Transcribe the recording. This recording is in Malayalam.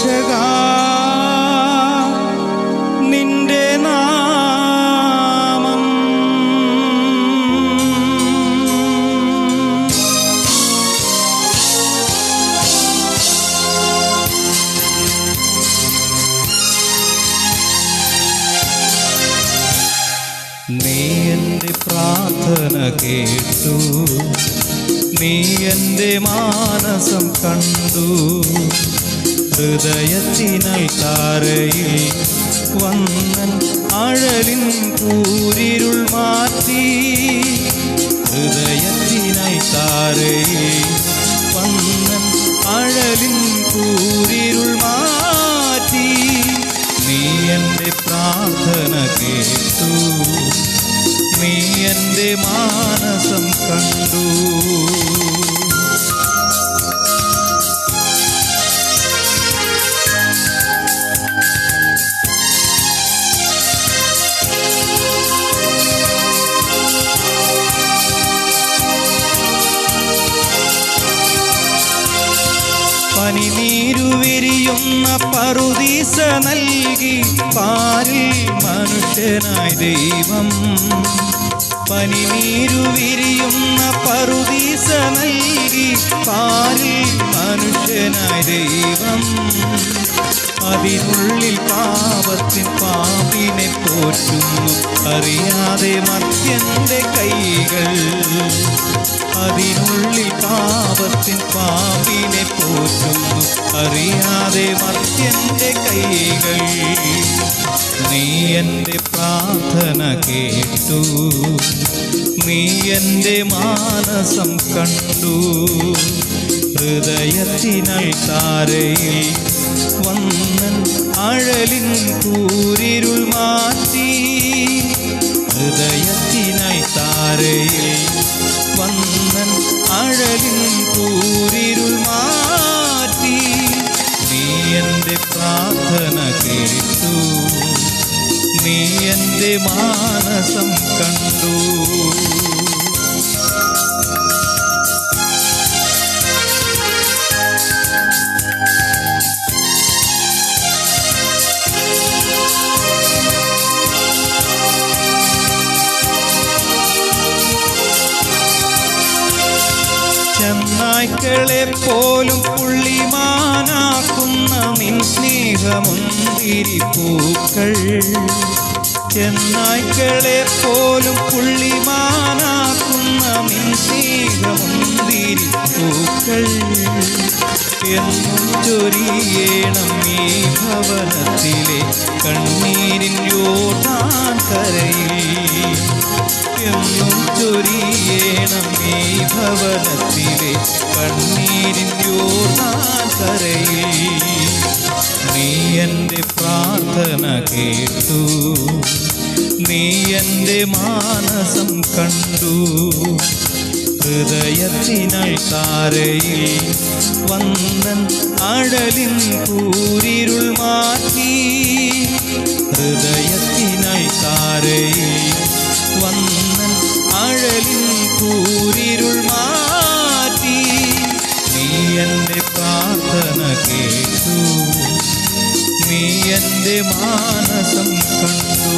രക്ഷകാ നിന്റെ നാമം നീ എൻ്റെ പ്രാർത്ഥന കേട്ടു, നീ എൻ്റെ മാനസം കണ്ടു. ഹൃദയത്തിനൽ താരയിൽ വന്നൻ അഴലിൻ കൂരിരുൾ മാറ്റി. ഹൃദയത്തിനൽ താരയിൽ വന്നൻ അഴലിൻ കൂരിരുൾ മാറ്റി. നീ എൻ്റെ പ്രാർത്ഥന കേട്ടു, നീ എൻ്റെ മാനസം കണ്ടു. പനിനീരുവിരിയുന്ന പറുദീസ നൽകി പാരിൽ മനുഷ്യനായി ദൈവം. പനിനീരുവിരിയുന്ന പറുദീസ നൽകി പാരിൽ മനുഷ്യനായി ദൈവം. അതിനുള്ളിൽ പാപത്തിൻ പാമ്പിനെ പോറ്റുന്നു അറിയാതെ മർത്യന്റെ കൈകൾ. അതിനുള്ളിൽ പാപത്തിൻ പാമ്പിനെ പോറ്റുന്നു അറിയാതെ മർത്യന്റെ കൈകൾ. നീ എൻ്റെ പ്രാർത്ഥന കേട്ടു, നീ എൻ്റെ മാനസം കണ്ടു. ഹൃദയത്തിനൽ താരയിൽ വന്നൻ അഴലിൻ കൂരിരുൾ മാറ്റി. ഹൃദയത്തിനൽ താരയിൽ വന്നൻ അഴലിൻ കൂരിരുൾ മാറ്റി. നീ എൻ്റെ പ്രാർത്ഥന കേട്ടു, നീ എൻ്റെ മാനസം കണ്ടു. ചെന്നായ്ക്കളെ പോലും പുള്ളിമാനാക്കുന്ന നിൻ സ്നേഹമുന്തിരിപ്പൂക്കൾ. ചെന്നായ്ക്കളെ പോലും പുള്ളിമാനാക്കുന്ന നിൻ സ്നേഹമുന്തിരിപ്പൂക്കൾ. എന്നും ചൊരിയേണം ഈ ഭവനത്തിലെ കണ്ണീരിൻ യോർദാൻ കരയിൽ. എന്നും ചൊരിയേണം ഈ ഭവനത്തിലെ കണ്ണീരിൻ യോർദാൻ കരയിൽ. നീ എൻ്റെ പ്രാർത്ഥന കേട്ടു, നീ എൻ്റെ മാനസം കണ്ടു. ഹൃദയത്തിനൽ താരയിൽ വന്നൻ അഴലിൻ കൂരിരുൾ മാറ്റി. ഹൃദയത്തിനൽ താരയിൽ വന്നൻ അഴലിൻ കൂരിരുൾ മാറ്റി. നീ എൻ്റെ പ്രാർത്ഥന കേട്ടു, നീ എൻ്റെ മാനസം കണ്ടു.